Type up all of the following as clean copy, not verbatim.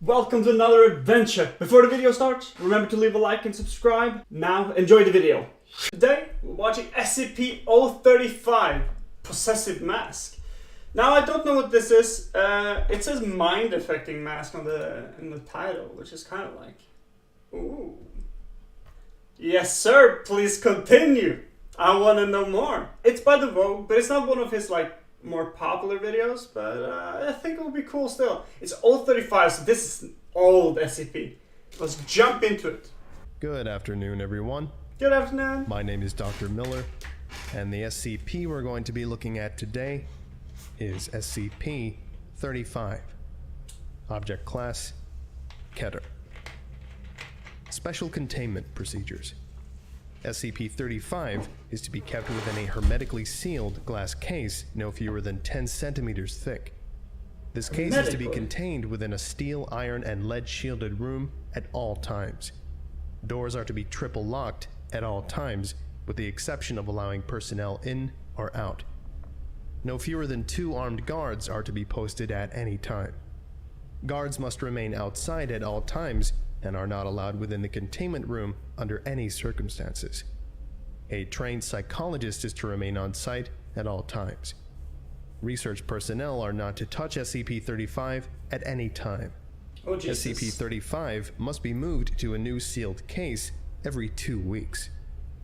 Welcome to another adventure. Before the video starts, remember to leave a like and subscribe. Now, enjoy the video. Today, we're watching SCP-035, Possessive Mask. Now, I don't know what this is. It says mind-affecting mask in the title, which is kind of like, ooh. Yes, sir, please continue. I want to know more. It's by the Vogue, but it's not one of his, more popular videos, but I think it will be cool still. It's 035, so this is an old SCP. Let's jump into it. Good afternoon, everyone. Good afternoon. My name is Dr. Miller, and the SCP we're going to be looking at today is SCP-035. Object Class, Keter. Special Containment Procedures. SCP-035 is to be kept within a hermetically sealed glass case no fewer than 10 centimeters thick. This case is to be contained within a steel, iron, and lead shielded room at all times. Doors are to be triple locked at all times, with the exception of allowing personnel in or out. No fewer than 2 armed guards are to be posted at any time. Guards must remain outside at all times and are not allowed within the containment room under any circumstances. A trained psychologist is to remain on site at all times. Research personnel are not to touch SCP-035 at any time. Oh, Jesus. SCP-035 must be moved to a new sealed case every 2 weeks.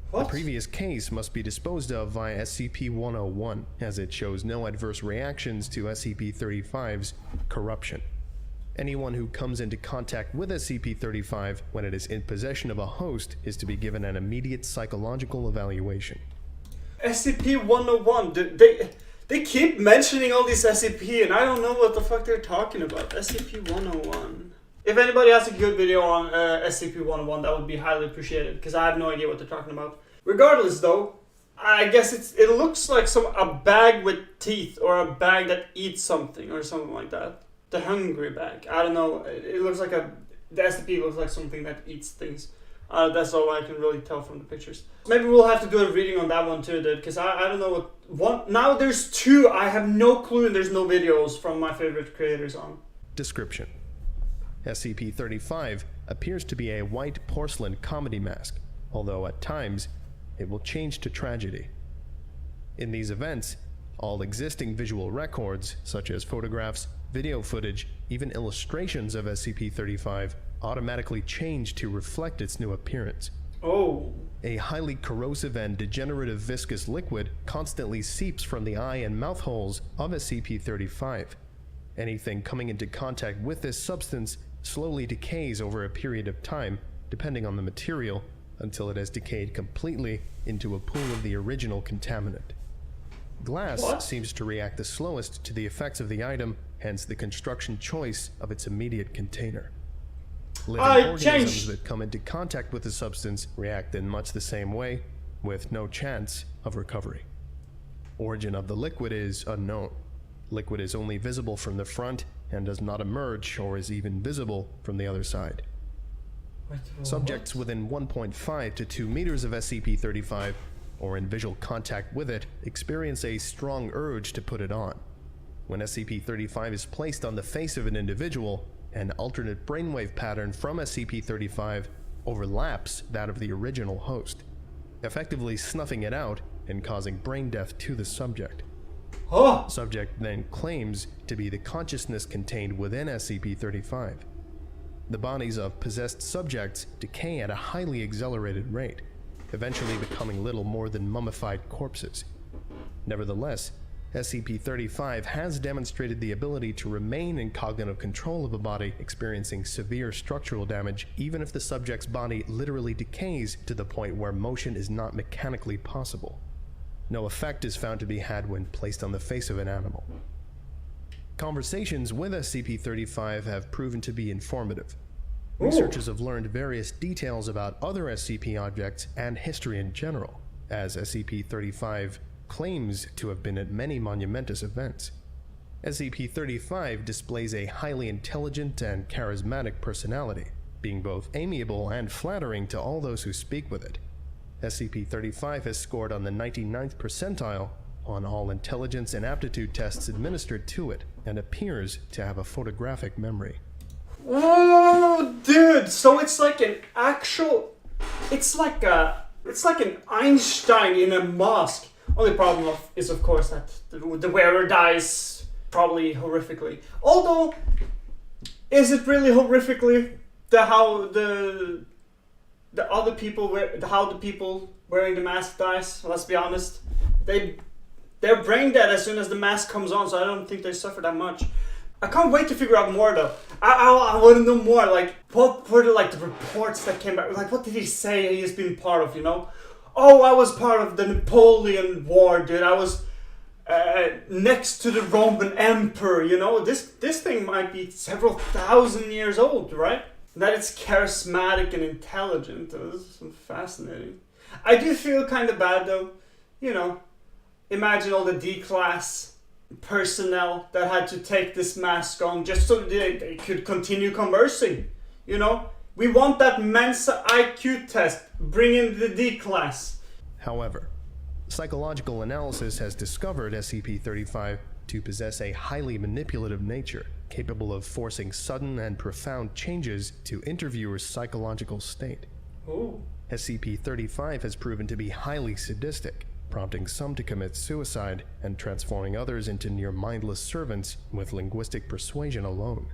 What? The previous case must be disposed of via SCP-101, as it shows no adverse reactions to SCP-035's corruption. Anyone who comes into contact with SCP-035 when it is in possession of a host is to be given an immediate psychological evaluation. SCP-101, they keep mentioning all these SCP and I don't know what the fuck they're talking about. SCP-101. If anybody has a good video on SCP-101, that would be highly appreciated, because I have no idea what they're talking about. Regardless though, I guess it looks like a bag with teeth, or a bag that eats something, or something like that. The hungry bag. I don't know. It looks like the SCP looks like something that eats things. That's all I can really tell from the pictures. Maybe we'll have to do a reading on that one too, dude, because I don't know what. Now there's 2. I have no clue, and there's no videos from my favorite creators on. Description. SCP-035 appears to be a white porcelain comedy mask, although at times it will change to tragedy. In these events, all existing visual records, such as photographs, video footage, even illustrations of SCP-035 automatically change to reflect its new appearance. Oh. A highly corrosive and degenerative viscous liquid constantly seeps from the eye and mouth holes of SCP-035. Anything coming into contact with this substance slowly decays over a period of time, depending on the material, until it has decayed completely into a pool of the original contaminant. Glass seems to react the slowest to the effects of the item, hence the construction choice of its immediate container. Living organisms that come into contact with the substance react in much the same way, with no chance of recovery. Origin of the liquid is unknown. Liquid is only visible from the front and does not emerge or is even visible from the other side. Subjects within 1.5 to 2 meters of SCP-035 or in visual contact with it experience a strong urge to put it on. When SCP-035 is placed on the face of an individual, an alternate brainwave pattern from SCP-035 overlaps that of the original host, effectively snuffing it out and causing brain death to the subject. Huh. Subject then claims to be the consciousness contained within SCP-035. The bodies of possessed subjects decay at a highly accelerated rate, eventually becoming little more than mummified corpses. Nevertheless, SCP-035 has demonstrated the ability to remain in cognitive control of a body experiencing severe structural damage, even if the subject's body literally decays to the point where motion is not mechanically possible. No effect is found to be had when placed on the face of an animal. Conversations with SCP-035 have proven to be informative. Researchers have learned various details about other SCP objects and history in general, as SCP-035 claims to have been at many monumentous events. SCP-035 displays a highly intelligent and charismatic personality, being both amiable and flattering to all those who speak with it. SCP-035 has scored on the 99th percentile on all intelligence and aptitude tests administered to it, and appears to have a photographic memory. Oh, dude! So it's like an actual... It's like an Einstein in a mask. Only problem is, of course, that the wearer dies probably horrifically. Although, is it really horrifically how the people wearing the mask dies? Let's be honest. They're brain dead as soon as the mask comes on, so I don't think they suffer that much. I can't wait to figure out more though. I want to know more. Like, what were the reports that came back? Like, what did he say he has been part of? You know? Oh, I was part of the Napoleon War, dude. I was next to the Roman Emperor. You know, this thing might be several thousand years old, right? That it's charismatic and intelligent. This is fascinating. I do feel kind of bad though. You know, imagine all the D-class personnel that had to take this mask on just so they could continue conversing. You know, we want that Mensa IQ test. Bring in the D-class. However, psychological analysis has discovered SCP-035 to possess a highly manipulative nature, capable of forcing sudden and profound changes to interviewers' psychological state. Ooh. SCP-035 has proven to be highly sadistic, prompting some to commit suicide and transforming others into near-mindless servants with linguistic persuasion alone.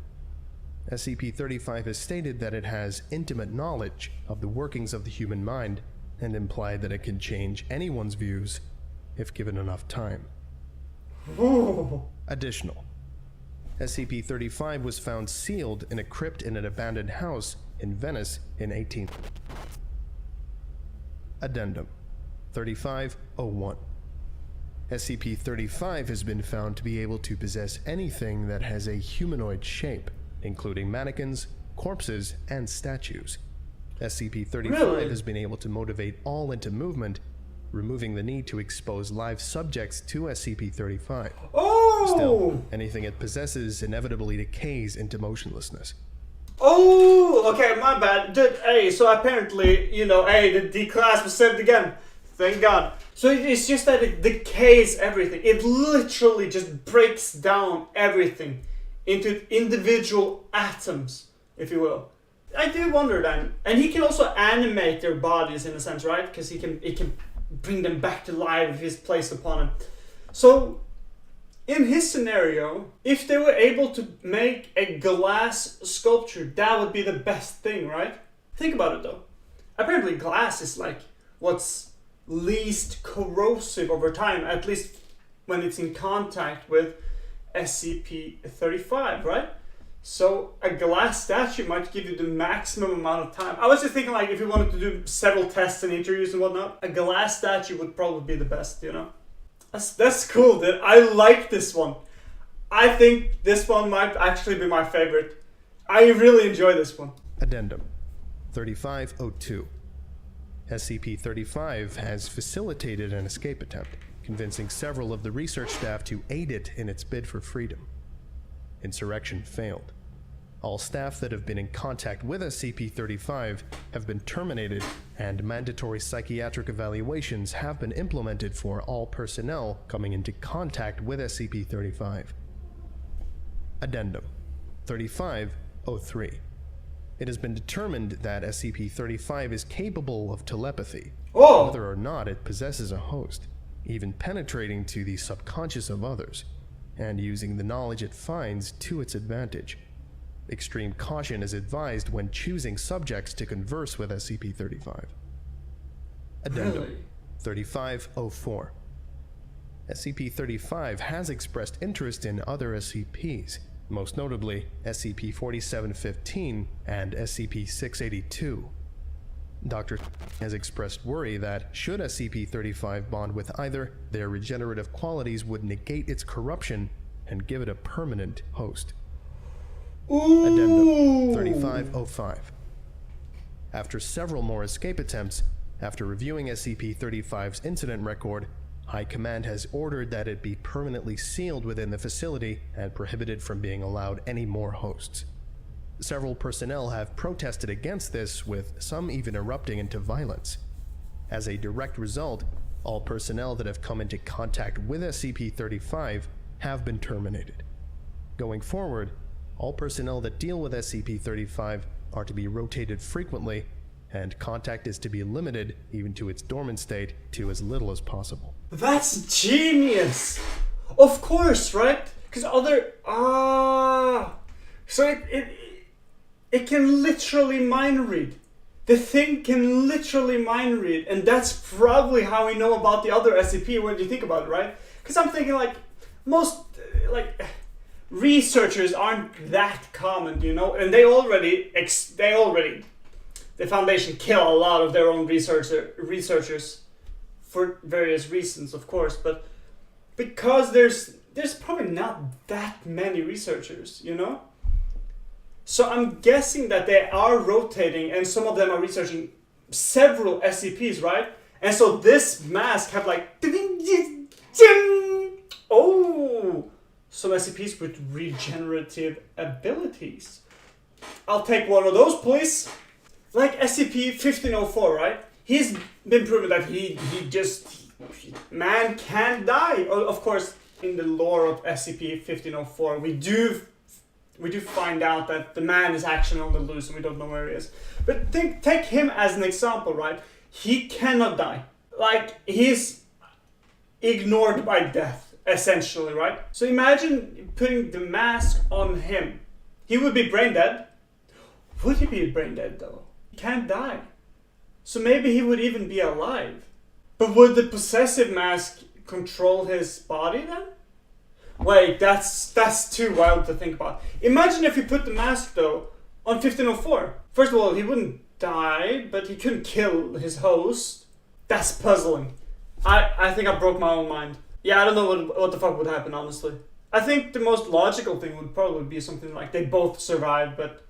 SCP-035 has stated that it has intimate knowledge of the workings of the human mind and implied that it can change anyone's views if given enough time. Ooh. Additional. SCP-035 was found sealed in a crypt in an abandoned house in Venice in 18... Addendum 3501. SCP-035 has been found to be able to possess anything that has a humanoid shape, including mannequins, corpses, and statues. SCP-035 Really? has been able to motivate all into movement, removing the need to expose live subjects to SCP-035. Oh! Still, anything it possesses inevitably decays into motionlessness. Oh, okay, my bad. Dude, hey, so apparently, you know, hey, the D-class was saved again. Thank God. So it's just that it decays everything. It literally just breaks down everything into individual atoms, if you will. I do wonder then. And he can also animate their bodies in a sense, right? Because he can bring them back to life if he's placed upon him. So, in his scenario, if they were able to make a glass sculpture, that would be the best thing, right? Think about it though. Apparently glass is like what's least corrosive over time, at least when it's in contact with SCP-035, right? So a glass statue might give you the maximum amount of time. I was just thinking, like, if you wanted to do several tests and interviews and whatnot, a glass statue would probably be the best, you know? That's cool, dude. I like this one. I think this one might actually be my favorite. I really enjoy this one. Addendum 3502. SCP-035 has facilitated an escape attempt, convincing several of the research staff to aid it in its bid for freedom. Insurrection failed. All staff that have been in contact with SCP-035 have been terminated, and mandatory psychiatric evaluations have been implemented for all personnel coming into contact with SCP-035. Addendum 3503. It has been determined that SCP-035 is capable of telepathy, whether or not it possesses a host, even penetrating to the subconscious of others, and using the knowledge it finds to its advantage. Extreme caution is advised when choosing subjects to converse with SCP-035. Addendum 3504. SCP-035 has expressed interest in other SCPs, most notably SCP-4715 and SCP-682. Dr. has expressed worry that should SCP-035 bond with either, their regenerative qualities would negate its corruption and give it a permanent host. Addendum 3505. After several more escape attempts, after reviewing SCP-035's incident record, High Command has ordered that it be permanently sealed within the facility and prohibited from being allowed any more hosts. Several personnel have protested against this, with some even erupting into violence. As a direct result, all personnel that have come into contact with SCP-035 have been terminated. Going forward, All personnel that deal with SCP-35 are to be rotated frequently, and contact is to be limited, even to its dormant state, to as little as possible. That's genius! Of course, right? Because so it can literally mind read. The thing can literally mind read, and that's probably how we know about the other SCP when you think about it, right? Because I'm thinking like most researchers aren't that common, you know, and the Foundation kill a lot of their own researchers for various reasons, of course, but because there's probably not that many researchers, you know? So I'm guessing that they are rotating, and some of them are researching several SCPs, right? And so this mask have like, oh, some SCPs with regenerative abilities. I'll take one of those, please. Like SCP-1504, right? He's been proven that man can die. Of course, in the lore of SCP-1504, we do find out that the man is actually on the loose and we don't know where he is. But take him as an example, right? He cannot die. Like, he's ignored by death, essentially, right? So imagine putting the mask on him. He would be brain dead. Would he be brain dead, though? He can't die. So maybe he would even be alive. But would the possessive mask control his body then? Wait, that's too wild to think about. Imagine if you put the mask, though, on 1504. First of all, he wouldn't die, but he couldn't kill his host. That's puzzling. I think I broke my own mind. Yeah, I don't know what the fuck would happen, honestly. I think the most logical thing would probably be something like they both survive, but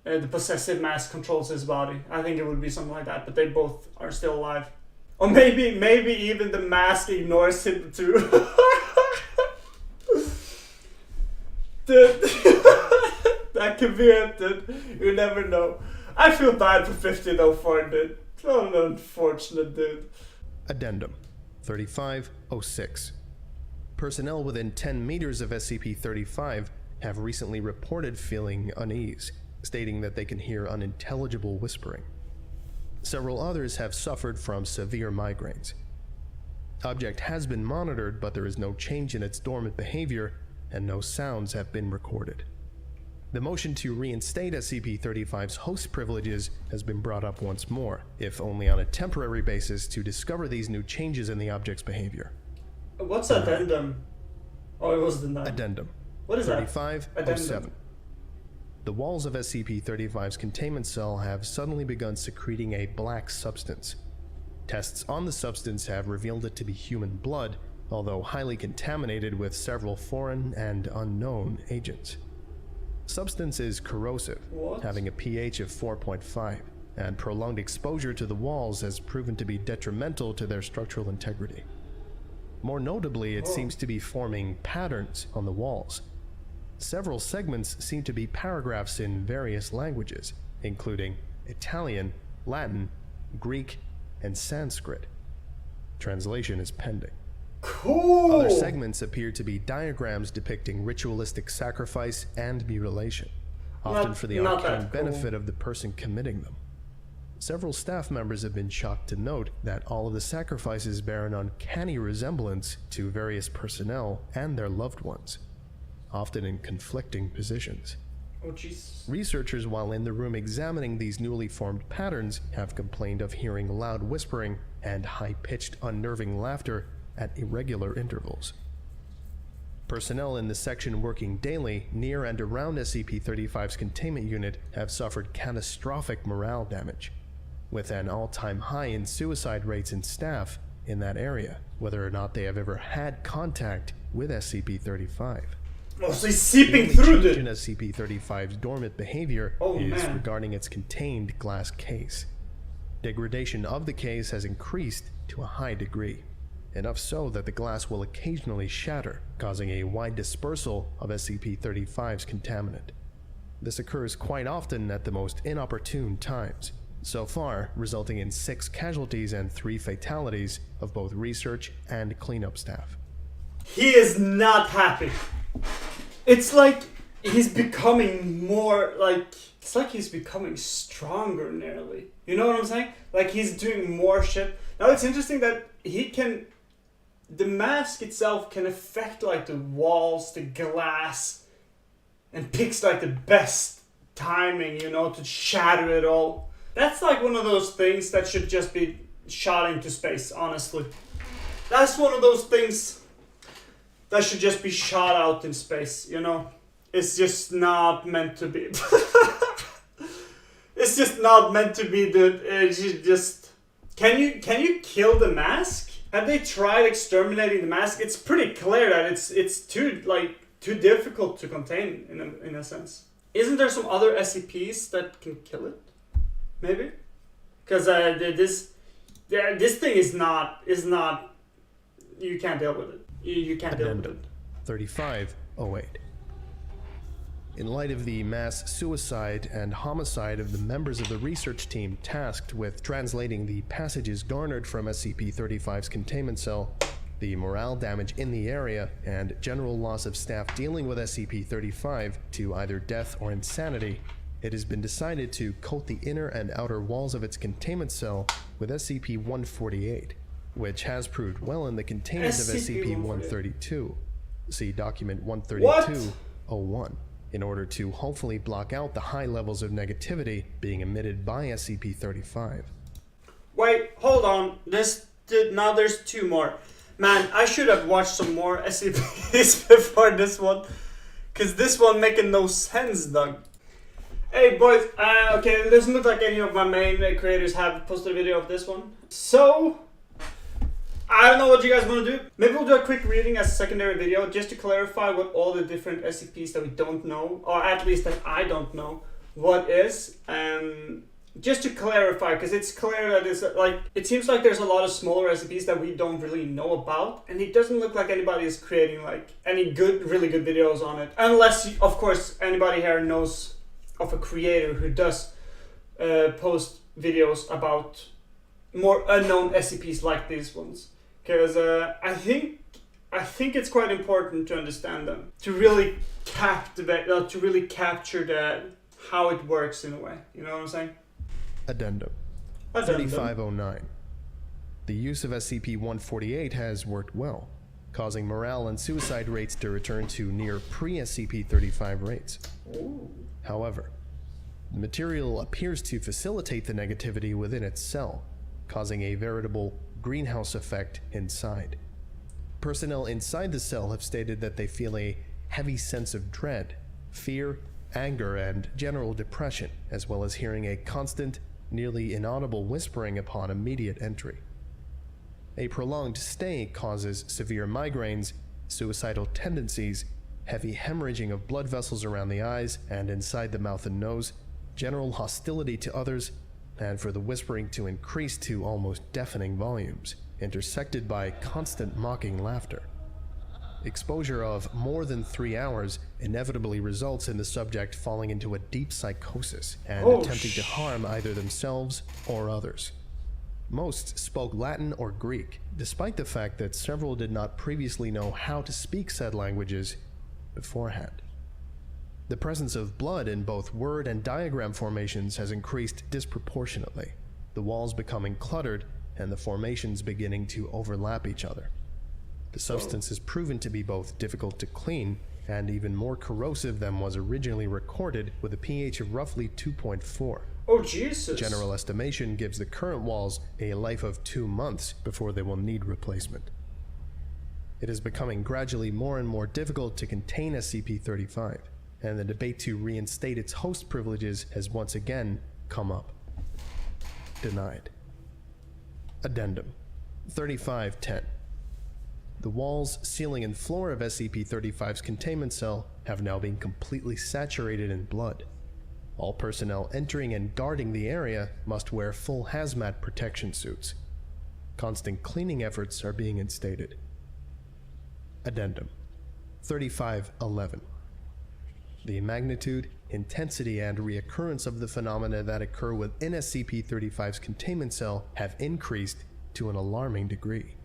the possessive mask controls his body. I think it would be something like that, but they both are still alive. Or maybe even the mask ignores him too. Dude, that could be it, dude. You never know. I feel bad for 1504, dude. Oh, an unfortunate dude. Addendum 3506. Personnel within 10 meters of SCP-35 have recently reported feeling unease, stating that they can hear unintelligible whispering. Several others have suffered from severe migraines. Object has been monitored, but there is no change in its dormant behavior, and no sounds have been recorded. The motion to reinstate SCP-35's host privileges has been brought up once more, if only on a temporary basis, to discover these new changes in the object's behavior. What's Addendum? Oh, it was denied. Addendum. What is that? 3507. The walls of SCP-35's containment cell have suddenly begun secreting a black substance. Tests on the substance have revealed it to be human blood, although highly contaminated with several foreign and unknown agents. Substance is corrosive, having a pH of 4.5, and prolonged exposure to the walls has proven to be detrimental to their structural integrity. More notably, it seems to be forming patterns on the walls. Several segments seem to be paragraphs in various languages, including Italian, Latin, Greek, and Sanskrit. Translation is pending. Cool! Other segments appear to be diagrams depicting ritualistic sacrifice and mutilation, often for the arcane benefit of the person committing them. Several staff members have been shocked to note that all of the sacrifices bear an uncanny resemblance to various personnel and their loved ones, often in conflicting positions. Oh, jeez. Researchers, while in the room examining these newly formed patterns, have complained of hearing loud whispering and high-pitched, unnerving laughter at irregular intervals. Personnel in the section working daily near and around SCP-35's containment unit have suffered catastrophic morale damage, with an all-time high in suicide rates in staff in that area, whether or not they have ever had contact with SCP-35. Oh, so he's seeping the through only change the... in SCP-35's dormant behavior is regarding its contained glass case. Degradation of the case has increased to a high degree, enough so that the glass will occasionally shatter, causing a wide dispersal of SCP-35's contaminant. This occurs quite often at the most inopportune times, so far resulting in 6 casualties and 3 fatalities of both research and cleanup staff. He is not happy. It's like he's becoming more like, it's like he's becoming stronger nearly. You know what I'm saying? Like he's doing more shit. Now it's interesting that the mask itself can affect like the walls, the glass, and picks like the best timing, you know, to shatter it all. That's like one of those things that should just be shot into space, honestly. That's one of those things that should just be shot out in space, you know? It's just not meant to be. It's just not meant to be, dude. It's just... Can you kill the mask? Have they tried exterminating the mask? It's pretty clear that it's too difficult to contain in a sense. Isn't there some other SCPs that can kill it? Maybe? Because this thing is not... You can't deal with it. You can't deal with it. 3508. In light of the mass suicide and homicide of the members of the research team tasked with translating the passages garnered from SCP-35's containment cell, the morale damage in the area, and general loss of staff dealing with SCP-35 to either death or insanity, it has been decided to coat the inner and outer walls of its containment cell with SCP-148, which has proved well in the containment of SCP-132. See document 132-01. In order to hopefully block out the high levels of negativity being emitted by SCP-35. Wait, hold on. Now there's two more. Man, I should have watched some more SCPs before this one. Because this one making no sense, Doug. Hey boys, okay, it doesn't look like any of my main creators have posted a video of this one. So... I don't know what you guys want to do. Maybe we'll do a quick reading as a secondary video just to clarify what all the different SCPs that we don't know, or at least that I don't know, what is. Just to clarify, because it's clear that it's like, it seems like there's a lot of smaller SCPs that we don't really know about, and it doesn't look like anybody is creating like any really good videos on it. Unless, of course, anybody here knows of a creator who does post videos about more unknown SCPs like these ones. Because I think it's quite important to understand them, to really captivate, to really capture how it works in a way. You know what I'm saying? Addendum 3509. The use of SCP-148 has worked well, causing morale and suicide rates to return to near pre-SCP-35 rates. Ooh. However, the material appears to facilitate the negativity within its cell, causing a veritable greenhouse effect inside. Personnel inside the cell have stated that they feel a heavy sense of dread, fear, anger, and general depression, as well as hearing a constant, nearly inaudible whispering upon immediate entry. A prolonged stay causes severe migraines, suicidal tendencies, heavy hemorrhaging of blood vessels around the eyes and inside the mouth and nose, general hostility to others, and for the whispering to increase to almost deafening volumes, intersected by constant mocking laughter. Exposure of more than 3 hours inevitably results in the subject falling into a deep psychosis and attempting to harm either themselves or others. Most spoke Latin or Greek, despite the fact that several did not previously know how to speak said languages beforehand. The presence of blood in both word and diagram formations has increased disproportionately, the walls becoming cluttered and the formations beginning to overlap each other. The substance is proven to be both difficult to clean and even more corrosive than was originally recorded, with a pH of roughly 2.4. Oh, Jesus. General estimation gives the current walls a life of 2 months before they will need replacement. It is becoming gradually more and more difficult to contain SCP-35, and the debate to reinstate its host privileges has once again come up. Denied. Addendum 3510. The walls, ceiling, and floor of SCP-35's containment cell have now been completely saturated in blood. All personnel entering and guarding the area must wear full hazmat protection suits. Constant cleaning efforts are being instated. Addendum 3511. The magnitude, intensity, and reoccurrence of the phenomena that occur within SCP-35's containment cell have increased to an alarming degree.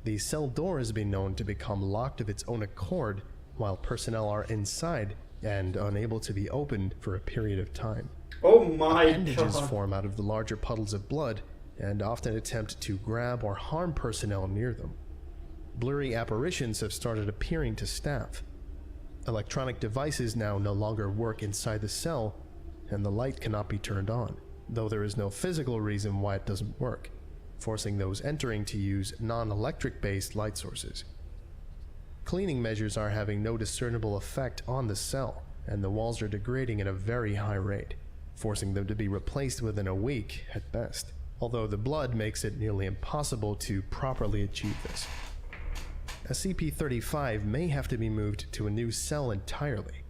The cell door has been known to become locked of its own accord while personnel are inside and unable to be opened for a period of time. Oh my Appendages god. form out of the larger puddles of blood and often attempt to grab or harm personnel near them. Blurry apparitions have started appearing to staff. Electronic devices now no longer work inside the cell, and the light cannot be turned on, though there is no physical reason why it doesn't work, forcing those entering to use non-electric based light sources. Cleaning measures are having no discernible effect on the cell, and the walls are degrading at a very high rate, forcing them to be replaced within a week at best, although the blood makes it nearly impossible to properly achieve this. SCP-035 may have to be moved to a new cell entirely,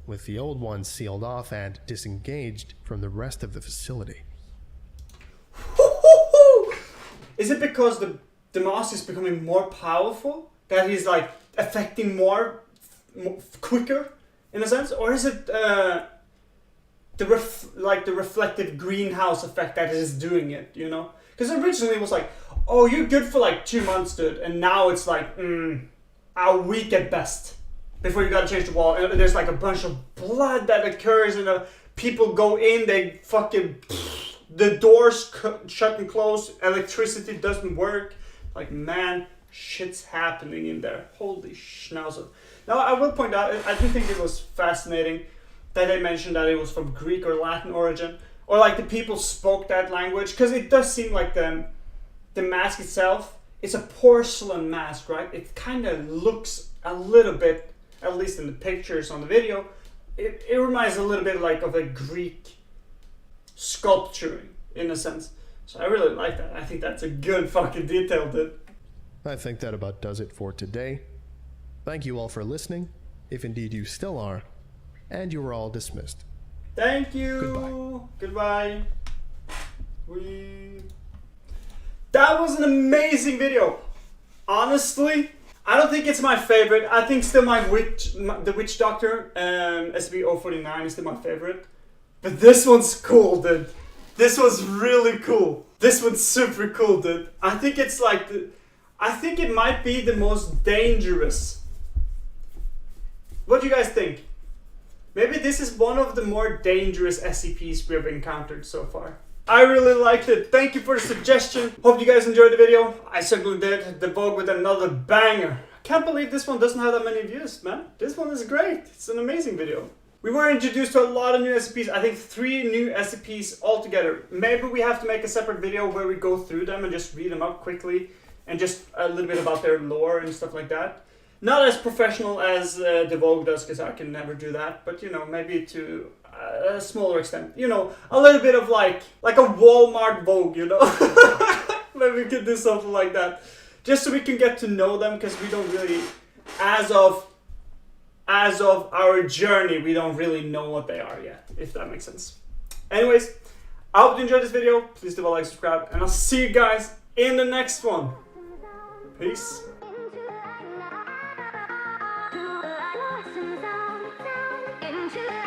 with the old one sealed off and disengaged from the rest of the facility. Is it because the mask is becoming more powerful, that he's like affecting more quicker in a sense, or is it the reflective greenhouse effect that is doing it, you know? Because originally it was like, oh, you're good for like 2 months, dude, and now it's like a week at best before you gotta change the wall, and there's like a bunch of blood that occurs, and people go in, they fucking the doors shut and close, electricity doesn't work. Like, man, shit's happening in there. Holy schnauzer. Now, I will point out, I do think it was fascinating that they mentioned that it was from Greek or Latin origin, or like the people spoke that language, because it does seem like the mask itself is a porcelain mask, right? It kind of looks a little bit, at least in the pictures on the video, it reminds a little bit like of a Greek sculpturing in a sense. So I really like that. I think that's a good fucking detail, dude. I think that about does it for today. Thank you all for listening, if indeed you still are, and you are all dismissed. Thank you. Goodbye. That was an amazing video. Honestly, I don't think it's my favorite. I think still the Witch Doctor, SCP-049 is still my favorite. But this one's cool, dude. This was really cool. This one's super cool, dude. I think it's like I think it might be the most dangerous. What do you guys think? Maybe this is one of the more dangerous SCPs we have encountered so far. I really liked it. Thank you for the suggestion. Hope you guys enjoyed the video. I certainly did. The Vogue with another banger. Can't believe this one doesn't have that many views, man. This one is great. It's an amazing video. We were introduced to a lot of new SCPs. I think 3 new SCPs altogether. Maybe we have to make a separate video where we go through them and just read them up quickly and just a little bit about their lore and stuff like that. Not as professional as the Vogue does, because I can never do that. But, you know, maybe to a smaller extent. You know, a little bit of like a Walmart Vogue, you know. Maybe we could do something like that. Just so we can get to know them, because we don't really, as of our journey, we don't really know what they are yet, if that makes sense. Anyways, I hope you enjoyed this video. Please do like, subscribe, and I'll see you guys in the next one. Peace. Into